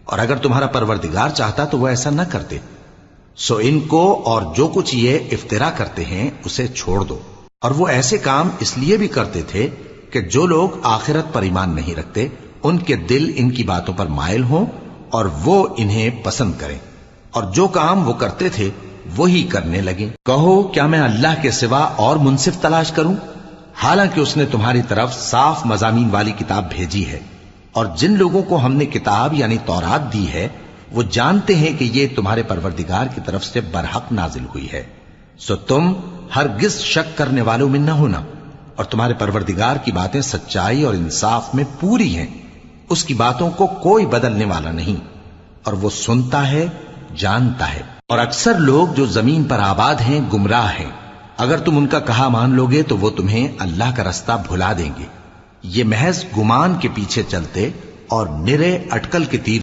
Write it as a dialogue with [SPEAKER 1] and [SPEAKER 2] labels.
[SPEAKER 1] اور اگر تمہارا پروردگار چاہتا تو وہ ایسا نہ کرتے. سو ان کو اور جو کچھ یہ افترا کرتے ہیں اسے چھوڑ دو. اور وہ ایسے کام اس لیے بھی کرتے تھے کہ جو لوگ آخرت پر ایمان نہیں رکھتے ان کے دل ان کی باتوں پر مائل ہوں اور وہ انہیں پسند کریں، اور جو کام وہ کرتے تھے وہی کرنے لگیں. کہو کیا میں اللہ کے سوا اور منصف تلاش کروں، حالانکہ اس نے تمہاری طرف صاف مضامین والی کتاب بھیجی ہے. اور جن لوگوں کو ہم نے کتاب یعنی تورات دی ہے وہ جانتے ہیں کہ یہ تمہارے پروردگار کی طرف سے برحق نازل ہوئی ہے. سو تم ہرگز شک کرنے والوں میں نہ ہونا، اور تمہارے پروردگار کی باتیں سچائی اور انصاف میں پوری ہیں. اس کی باتوں کو کوئی بدلنے والا نہیں، اور وہ سنتا ہے جانتا ہے. اور اکثر لوگ جو زمین پر آباد ہیں گمراہ ہیں. اگر تم ان کا کہا مان لو گے تو وہ تمہیں اللہ کا رستہ بھلا دیں گے. یہ محض گمان کے پیچھے چلتے اور نرے اٹکل کے تیر